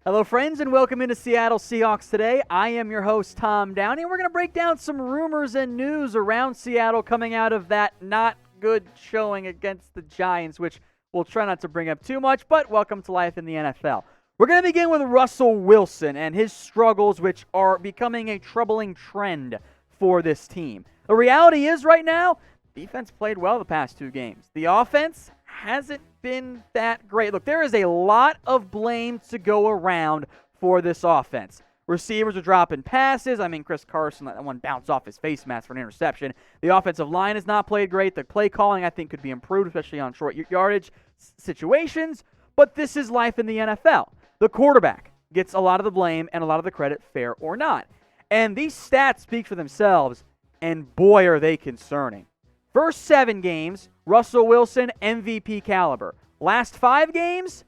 Hello, friends, and welcome into Seattle Seahawks Today. I am your host, Tom Downey, and we're going to break down some rumors and news around Seattle coming out of that not good showing against the Giants, which we'll try not to bring up too much, but welcome to life in the NFL. We're going to begin with Russell Wilson and his struggles, which are becoming a troubling trend for this team. The reality is right now, defense played well the past two games. The offense hasn't been that great. Look, there is a lot of blame to go around for this offense. Receivers are dropping passes. Chris Carson let that one bounce off his face mask for an interception. The offensive line has not played great. The play calling, I think, could be improved, especially on short yardage situations. But this is life in the NFL. The quarterback gets a lot of the blame and a lot of the credit, fair or not. And these stats speak for themselves, and boy, are they concerning. First 7 games, Russell Wilson, MVP caliber. Last 5 games?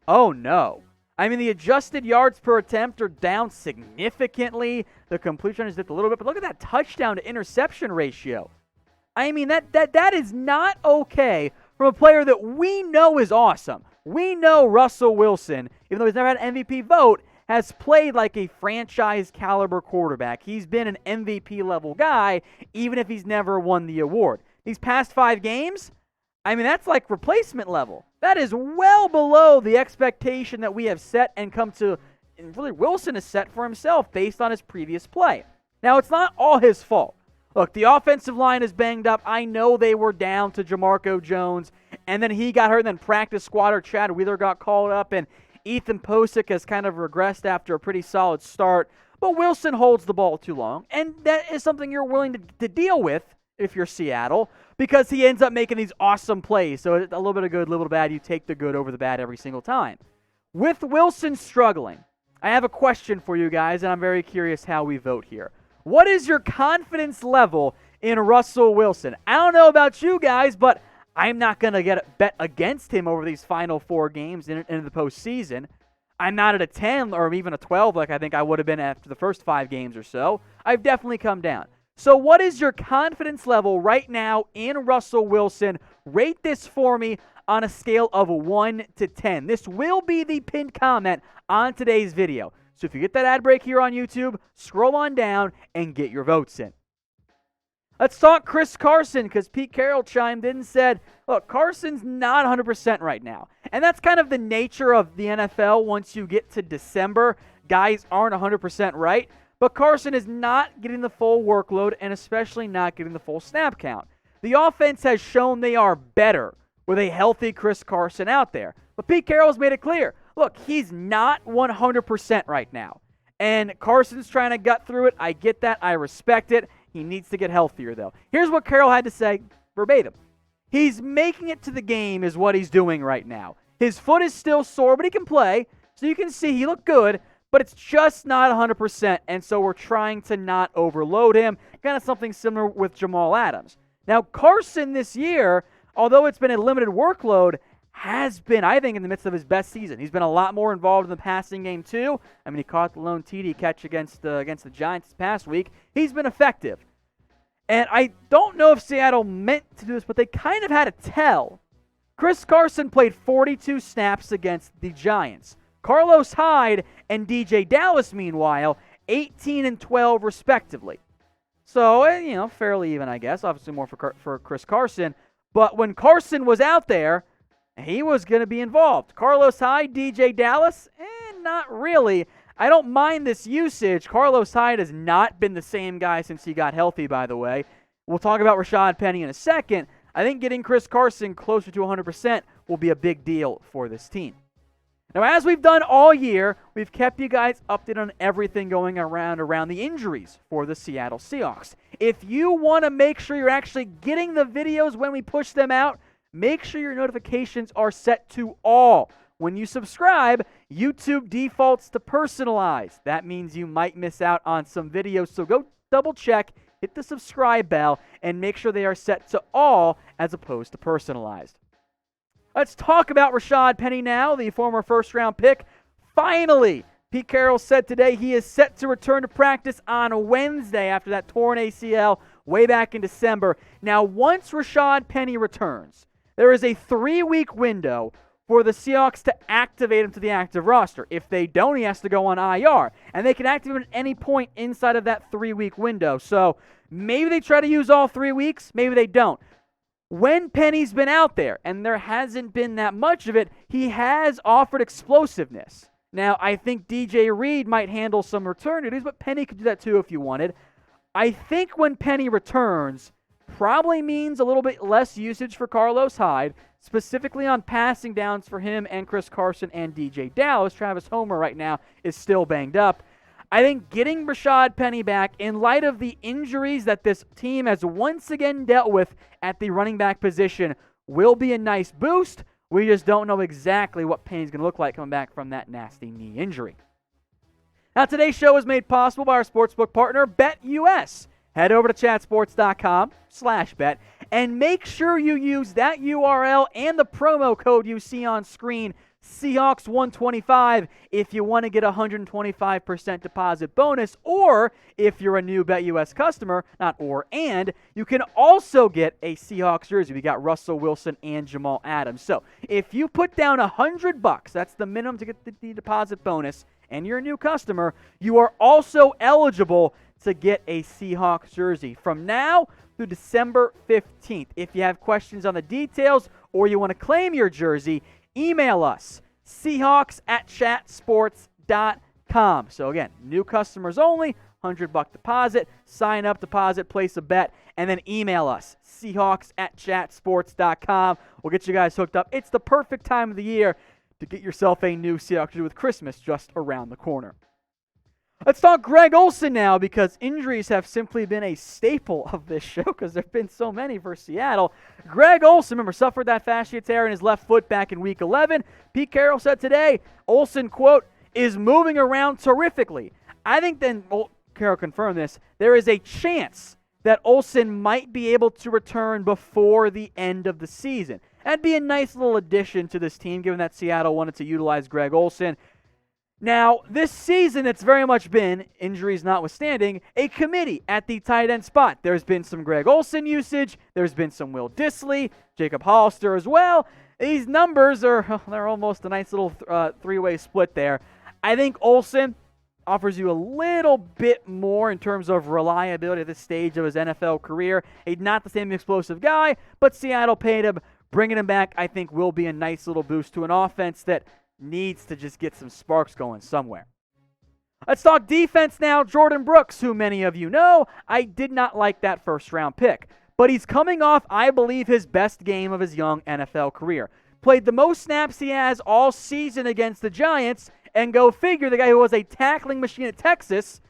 Oh no. The adjusted yards per attempt are down significantly. The completion has dipped a little bit, but look at that touchdown to interception ratio. That is not okay from a player that we know is awesome. We know Russell Wilson, even though he's never had an MVP vote, has played like a franchise caliber quarterback. He's been an MVP level guy, even if he's never won the award. These past 5 games, that's like replacement level. That is well below the expectation that we have set and come to, and really Wilson has set for himself based on his previous play. Now, it's not all his fault. Look, the offensive line is banged up. I know they were down to Jamarco Jones, and then he got hurt, and then practice squad or Chad Wheeler got called up, and Ethan Posick has kind of regressed after a pretty solid start. But Wilson holds the ball too long, and that is something you're willing to deal with if you're Seattle, because he ends up making these awesome plays. So a little bit of good, a little bit of bad. You take the good over the bad every single time. With Wilson struggling, I have a question for you guys, and I'm very curious how we vote here. What is your confidence level in Russell Wilson? I don't know about you guys, but I'm not going to bet against him over these final 4 games into the postseason. I'm not at a 10 or even a 12 like I think I would have been after the first 5 games or so. I've definitely come down. So what is your confidence level right now in Russell Wilson? Rate this for me on a scale of 1 to 10. This will be the pinned comment on today's video. So if you get that ad break here on YouTube, scroll on down and get your votes in. Let's talk Chris Carson, because Pete Carroll chimed in and said, look, Carson's not 100% right now. And that's kind of the nature of the NFL once you get to December. Guys aren't 100% right. But Carson is not getting the full workload and especially not getting the full snap count. The offense has shown they are better with a healthy Chris Carson out there. But Pete Carroll's made it clear. Look, he's not 100% right now. And Carson's trying to gut through it. I get that. I respect it. He needs to get healthier, though. Here's what Carroll had to say verbatim. He's making it to the game is what he's doing right now. His foot is still sore, but he can play. So you can see he looked good. But it's just not 100%, and so we're trying to not overload him. Kind of something similar with Jamal Adams. Now, Carson this year, although it's been a limited workload, has been, I think, in the midst of his best season. He's been a lot more involved in the passing game, too. He caught the lone TD catch against the Giants this past week. He's been effective. And I don't know if Seattle meant to do this, but they kind of had to tell. Chris Carson played 42 snaps against the Giants. Carlos Hyde and DJ Dallas, meanwhile, 18 and 12 respectively. So, fairly even, I guess. Obviously more for Chris Carson. But when Carson was out there, he was going to be involved. Carlos Hyde, DJ Dallas, not really. I don't mind this usage. Carlos Hyde has not been the same guy since he got healthy, by the way. We'll talk about Rashaad Penny in a second. I think getting Chris Carson closer to 100% will be a big deal for this team. Now, as we've done all year, we've kept you guys updated on everything going around the injuries for the Seattle Seahawks. If you want to make sure you're actually getting the videos when we push them out, make sure your notifications are set to all. When you subscribe, YouTube defaults to personalized. That means you might miss out on some videos, so go double check, hit the subscribe bell, and make sure they are set to all as opposed to personalized. Let's talk about Rashaad Penny now, the former first-round pick. Finally, Pete Carroll said today he is set to return to practice on Wednesday after that torn ACL way back in December. Now, once Rashaad Penny returns, there is a 3-week window for the Seahawks to activate him to the active roster. If they don't, he has to go on IR. And they can activate him at any point inside of that 3-week window. So maybe they try to use all 3 weeks, maybe they don't. When Penny's been out there, and there hasn't been that much of it, he has offered explosiveness. Now, I think DJ Reed might handle some return duties, but Penny could do that too if you wanted. I think when Penny returns, probably means a little bit less usage for Carlos Hyde, specifically on passing downs for him and Chris Carson and DJ Dallas. Travis Homer right now is still banged up. I think getting Rashaad Penny back, in light of the injuries that this team has once again dealt with at the running back position, will be a nice boost. We just don't know exactly what Penny's going to look like coming back from that nasty knee injury. Now, today's show is made possible by our sportsbook partner, BetUS. Head over to chatsports.com/bet and make sure you use that URL and the promo code you see on screen, Seahawks125, if you want to get a 125% deposit bonus, or if you're a new BetUS customer, not or, and you can also get a Seahawks jersey. We got Russell Wilson and Jamal Adams. So if you put down $100, that's the minimum to get the deposit bonus, and you're a new customer, you are also eligible to get a Seahawks jersey from now through December 15th. If you have questions on the details or you want to claim your jersey, email us, Seahawks@chatsports.com. So again, new customers only, $100 deposit, sign up, deposit, place a bet, and then email us, Seahawks@chatsports.com. We'll get you guys hooked up. It's the perfect time of the year to get yourself a new Seahawks jersey with Christmas just around the corner. Let's talk Greg Olsen now, because injuries have simply been a staple of this show because there have been so many for Seattle. Greg Olsen, remember, suffered that fascia tear in his left foot back in Week 11. Pete Carroll said today, Olsen, quote, is moving around terrifically. I think then, Carroll confirmed this, there is a chance that Olsen might be able to return before the end of the season. That'd be a nice little addition to this team, given that Seattle wanted to utilize Greg Olsen. Now, this season, it's very much been, injuries notwithstanding, a committee at the tight end spot. There's been some Greg Olsen usage. There's been some Will Dissly, Jacob Hollister as well. These numbers they're almost a nice little three-way split there. I think Olsen offers you a little bit more in terms of reliability at this stage of his NFL career. He's not the same explosive guy, but Seattle paid him. Bringing him back, I think, will be a nice little boost to an offense that needs to just get some sparks going somewhere. Let's talk defense now. Jordyn Brooks, who many of you know, I did not like that first-round pick. But he's coming off, I believe, his best game of his young NFL career. Played the most snaps he has all season against the Giants, and go figure, the guy who was a tackling machine at Texas,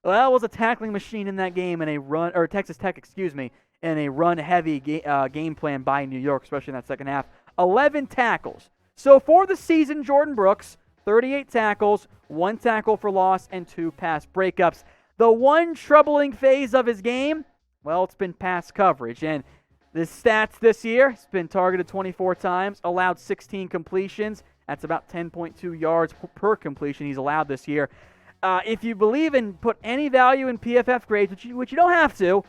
well, was a tackling machine in that game in a run, or Texas Tech, in a run-heavy game plan by New York, especially in that second half. 11 tackles. So for the season, Jordyn Brooks, 38 tackles, 1 tackle for loss, and 2 pass breakups. The one troubling phase of his game, well, it's been pass coverage. And the stats this year, he's been targeted 24 times, allowed 16 completions. That's about 10.2 yards per completion he's allowed this year. If you believe and put any value in PFF grades, which you don't have to,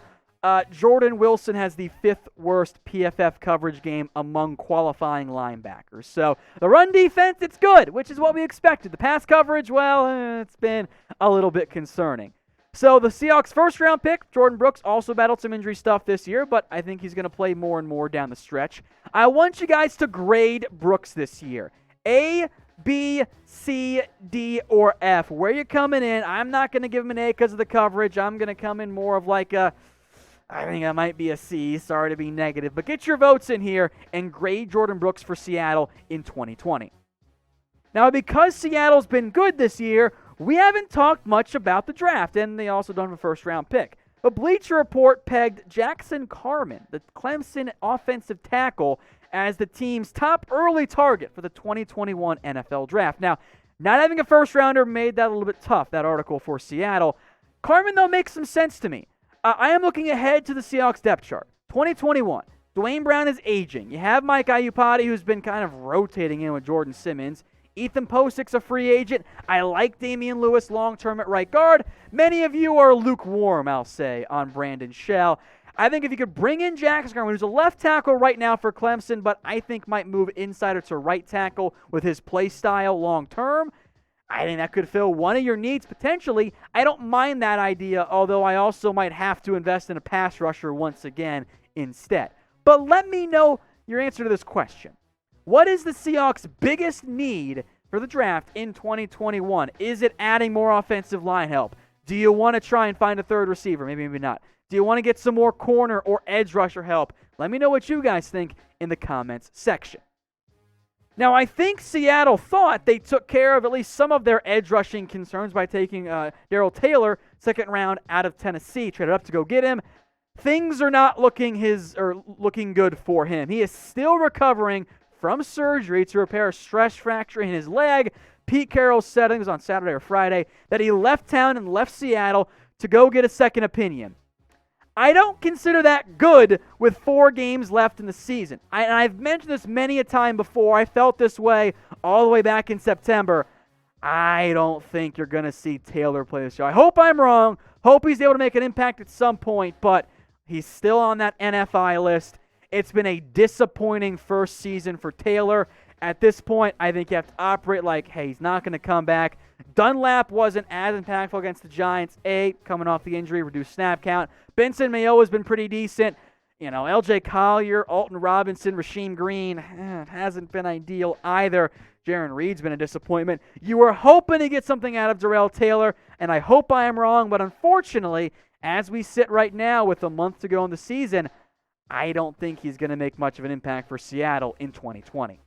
Jordan Wilson has the 5th worst PFF coverage game among qualifying linebackers. So the run defense, it's good, which is what we expected. The pass coverage, well, it's been a little bit concerning. So the Seahawks' first-round pick, Jordyn Brooks, also battled some injury stuff this year, but I think he's going to play more and more down the stretch. I want you guys to grade Brooks this year. A, B, C, D, or F. Where you coming in? I'm not going to give him an A because of the coverage. I'm going to come in more of like a, I think I might be a C. Sorry to be negative. But get your votes in here and grade Jordyn Brooks for Seattle in 2020. Now, because Seattle's been good this year, we haven't talked much about the draft, and they also don't have a first-round pick. But Bleacher Report pegged Jackson Carman, the Clemson offensive tackle, as the team's top early target for the 2021 NFL Draft. Now, not having a first-rounder made that a little bit tough, that article for Seattle. Carman, though, makes some sense to me. I am looking ahead to the Seahawks depth chart. 2021, Dwayne Brown is aging. You have Mike Iupati, who's been kind of rotating in with Jordan Simmons. Ethan Posic's a free agent. I like Damian Lewis long-term at right guard. Many of you are lukewarm, I'll say, on Brandon Shell. I think if you could bring in Jackson Garland, who's a left tackle right now for Clemson, but I think might move inside or to right tackle with his play style long term, I think that could fill one of your needs potentially. I don't mind that idea, although I also might have to invest in a pass rusher once again instead. But let me know your answer to this question. What is the Seahawks' biggest need for the draft in 2021? Is it adding more offensive line help? Do you want to try and find a third receiver? Maybe not. Do you want to get some more corner or edge rusher help? Let me know what you guys think in the comments section. Now, I think Seattle thought they took care of at least some of their edge rushing concerns by taking Darrell Taylor, second round, out of Tennessee, traded up to go get him. Things are not looking good for him. He is still recovering from surgery to repair a stress fracture in his leg. Pete Carroll said, I think it was on Saturday or Friday, that he left town and left Seattle to go get a second opinion. I don't consider that good with 4 games left in the season. I've mentioned this many a time before. I felt this way all the way back in September. I don't think you're going to see Taylor play this year. I hope I'm wrong. Hope he's able to make an impact at some point, but he's still on that NFI list. It's been a disappointing first season for Taylor. At this point, I think you have to operate like, hey, he's not going to come back. Dunlap wasn't as impactful against the Giants. Coming off the injury, reduced snap count. Benson Mayo has been pretty decent. LJ Collier, Alton Robinson, Rasheem Green, hasn't been ideal either. Jaron Reed's been a disappointment. You were hoping to get something out of Darrell Taylor, and I hope I am wrong, but unfortunately, as we sit right now with a month to go in the season, I don't think he's going to make much of an impact for Seattle in 2020.